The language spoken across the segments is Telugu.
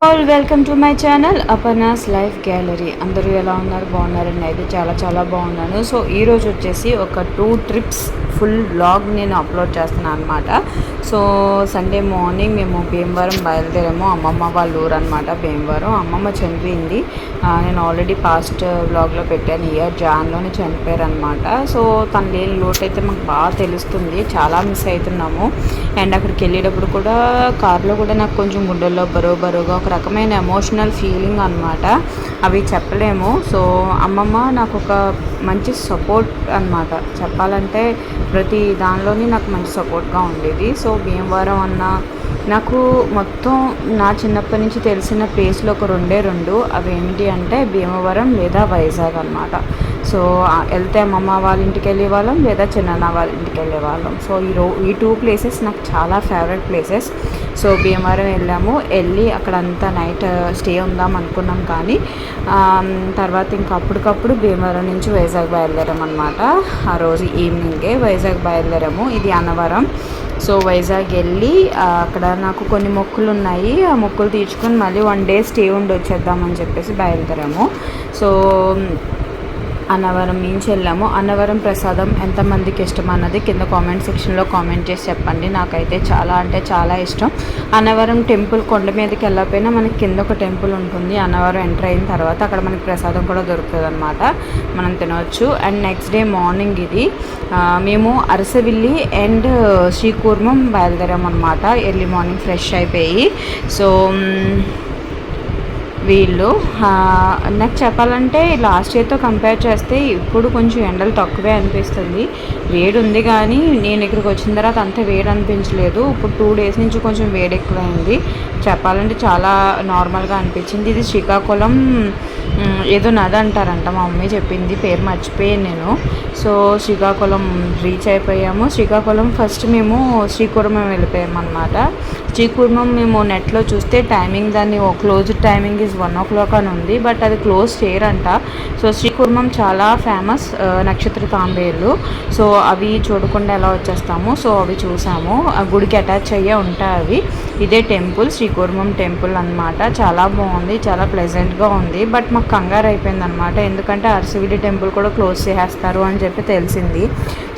All welcome to my channel Aparna's life gallery. అందరూ ఎలా ఉన్నారు? బాగున్నారండి. అయితే చాలా చాలా బాగున్నాను. సో ఈరోజు వచ్చేసి ఒక 2 ట్రిప్స్ ఫుల్ వ్లాగ్ నేను అప్లోడ్ చేస్తున్నాను అనమాట. సో సండే మార్నింగ్ మేము భీమవరం బయలుదేరాము. అమ్మమ్మ వాళ్ళ ఊరు అనమాట భీమవరం. అమ్మమ్మ చనిపోయింది. నేను ఆల్రెడీ పాస్ట్ వ్లాగ్లో పెట్టాను. ఇయర్ జాన్లోనే చనిపోయారు అనమాట. సో తను లేని లోటు అయితే మాకు బాగా తెలుస్తుంది. చాలా మిస్ అవుతున్నాము. అండ్ అక్కడికి వెళ్ళేటప్పుడు కూడా కార్లో కూడా నాకు కొంచెం గుండెల్లో బరువుగా ఒక రకమైన ఎమోషనల్ ఫీలింగ్ అనమాట. అవి చెప్పలేము. సో అమ్మమ్మ నాకు ఒక మంచి సపోర్ట్ అనమాట. చెప్పాలంటే ప్రతి దానిలోని నాకు మంచి సపోర్ట్గా ఉండేది. సో భీమవరం అన్న నాకు మొత్తం నా చిన్నప్పటి నుంచి తెలిసిన ప్లేస్లో ఒక రెండు అవి ఏంటి అంటే భీమవరం లేదా వైజాగ్ అనమాట. సో వెళ్తే అమ్మమ్మ వాళ్ళ ఇంటికి వెళ్ళే వాళ్ళం లేదా చిన్నన్న వాళ్ళ ఇంటికి వెళ్ళే వాళ్ళం. సో ఈ 2 ప్లేసెస్ నాకు చాలా ఫేవరెట్ ప్లేసెస్. సో భీమవరం వెళ్ళి అక్కడంతా నైట్ స్టే ఉందాం అనుకున్నాం. కానీ తర్వాత ఇంకా అప్పటికప్పుడు భీమవరం నుంచి వైజాగ్ బయలుదేరాం అనమాట. ఆ రోజు ఈవినింగే వైజాగ్ బయలుదేరాము. ఇది అన్నవరం. సో వైజాగ్ వెళ్ళి అక్కడ నాకు కొన్ని మొక్కులు ఉన్నాయి. ఆ మొక్కులు తీర్చుకొని మళ్ళీ 1 డే స్టే ఉండి వచ్చేద్దామని చెప్పేసి బయలుదేరాము. సో అన్నవరం నుంచి వెళ్ళాము. అన్నవరం ప్రసాదం ఎంతమందికి ఇష్టం అన్నది కింద కామెంట్ సెక్షన్లో కామెంట్ చేసి చెప్పండి. నాకైతే చాలా అంటే చాలా ఇష్టం. అన్నవరం టెంపుల్ కొండ మీదకి వెళ్ళకపోయినా మనకి కింద ఒక టెంపుల్ ఉంటుంది. అన్నవరం ఎంటర్ అయిన తర్వాత అక్కడ మనకి ప్రసాదం కూడా దొరుకుతుంది అనమాట. మనం తినవచ్చు. అండ్ నెక్స్ట్ డే మార్నింగ్ ఇది మేము అరసవిల్లి అండ్ శ్రీకూర్మం బయలుదేరాం అనమాట. ఎర్లీ మార్నింగ్ ఫ్రెష్ అయిపోయి. సో వీళ్ళు నాకు చెప్పాలంటే లాస్ట్ ఇయర్తో కంపేర్ చేస్తే ఇప్పుడు కొంచెం ఎండలు తక్కువే అనిపిస్తుంది. వేడి ఉంది కానీ నేను ఇక్కడికి వచ్చిన తర్వాత అంత వేడి అనిపించలేదు. ఇప్పుడు 2 days నుంచి కొంచెం వేడి ఎక్కువైంది. చెప్పాలంటే చాలా నార్మల్గా అనిపించింది. ఇది శ్రీకాకుళం ఏదో నది అంటారంట. మా మమ్మీ చెప్పింది, పేరు మర్చిపోయాను నేను. సో శ్రీకాకుళం రీచ్ అయిపోయాము. శ్రీకాకుళం ఫస్ట్ మేము శ్రీకూర్మం వెళ్ళిపోయాము అనమాట. శ్రీకూర్మం మేము నెట్లో చూస్తే టైమింగ్ దాన్ని క్లోజ్డ్ టైమింగ్ ఈజ్ 1 o'clock అని ఉంది. బట్ అది క్లోజ్ చేయరంట. సో శ్రీకూర్మం చాలా ఫేమస్ నక్షత్ర తాంబేళ్ళు. సో అవి చూడకుండా ఎలా వచ్చేస్తాము. సో అవి చూసాము. ఆ గుడికి అటాచ్ అయ్యే ఉంటాయి అవి. ఇదే టెంపుల్ శ్రీకూర్మం టెంపుల్ అనమాట. చాలా బాగుంది, చాలా ప్లెజెంట్గా ఉంది. బట్ మాకు కంగారు అయిపోయింది అనమాట. ఎందుకంటే అరసవిల్లి టెంపుల్ కూడా క్లోజ్ చేసేస్తారు అని చెప్పి తెలిసింది.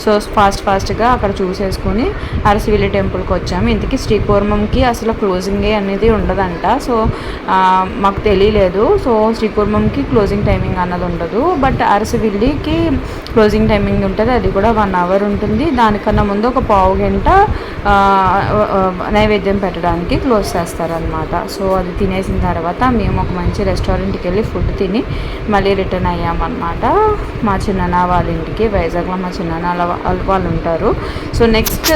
సో ఫాస్ట్గా అక్కడ చూసేసుకుని అరసవిల్లి టెంపుల్కి వచ్చాము. ఇంతకీ శ్రీకూర్మంకి అసలు క్లోజింగే అనేది ఉండదంట. సో మాకు తెలియలేదు. సో శ్రీకూర్మంకి క్లోజింగ్ టైమింగ్ అన్నది ఉండదు. బట్ అరసవిల్లికి క్లోజింగ్ టైమింగ్ ఉంటుంది. అది కూడా 1 hour ఉంటుంది. దానికన్నా ముందు ఒక పావు గంట నైవేద్యం పెట్టడానికి క్లోజ్ చేస్తారనమాట. సో అది తినేసిన తర్వాత మేము ఒక మంచి రెస్టారెంట్కి వెళ్ళి ఫుడ్ తిని మళ్ళీ రిటర్న్ అయ్యామన్నమాట మా చిన్నన్న వాళ్ళ ఇంటికి. వైజాగ్లో మా చిన్నన్న వాళ్ళు ఉంటారు. సో నెక్స్ట్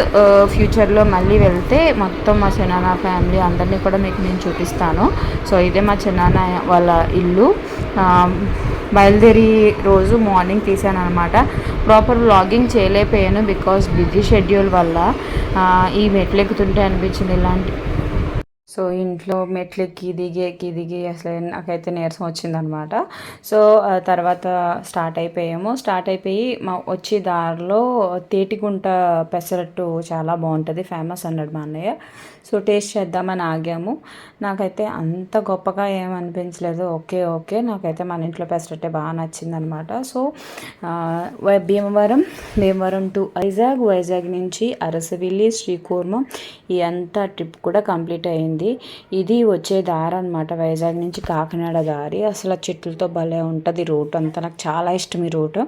ఫ్యూచర్లో మళ్ళీ వెళ్తే మొత్తం మా చిన్నన్న ఫ్యామిలీ అందరినీ కూడా మీకు నేను చూపిస్తాను. సో ఇదే మా చిన్నన్న వాళ్ళ ఇల్లు. బయలుదేరి రోజు మార్నింగ్ తీసాను అనమాట. ప్రాపర్ వ్లాగింగ్ చేయలేకపోయాను బికాస్ బిజీ షెడ్యూల్ వల్ల. ఈ మెట్లు ఎక్కుతుంటే అనిపించింది ఇలాంటి. సో ఇంట్లో మెట్లు ఎక్కి దిగి అసలు నాకైతే నీరసం వచ్చిందనమాట. సో తర్వాత స్టార్ట్ అయిపోయి వచ్చే దారిలో తేటిగుంట పెసరట్టు చాలా బాగుంటుంది, ఫేమస్ అన్నాడు మా అన్నయ్య. సో టేస్ట్ చేద్దామని ఆగాము. నాకైతే అంత గొప్పగా ఏమనిపించలేదు. ఓకే నాకైతే మన ఇంట్లో పెసరట్టే బాగా నచ్చిందనమాట. సో భీమవరం టు వైజాగ్ నుంచి అరసవిల్లి శ్రీకూర్మం ఈ అంతా ట్రిప్ కూడా కంప్లీట్ అయింది. ఇది వచ్చే దారి అనమాట, వైజాగ్ నుంచి కాకినాడ దారి. అసలు చెట్లతో భలే ఉంటుంది రూట్ అంతా. నాకు చాలా ఇష్టం ఈ రూట్.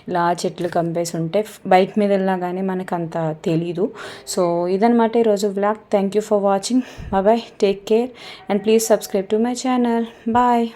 ఇలా చెట్లు కంపేసి ఉంటే బైక్ మీద వెళ్ళినా కానీ మనకు అంత తెలీదు. సో ఇదనమాట ఈరోజు vlog. Thank you for watching. Bye, take care and please subscribe to my channel. Bye.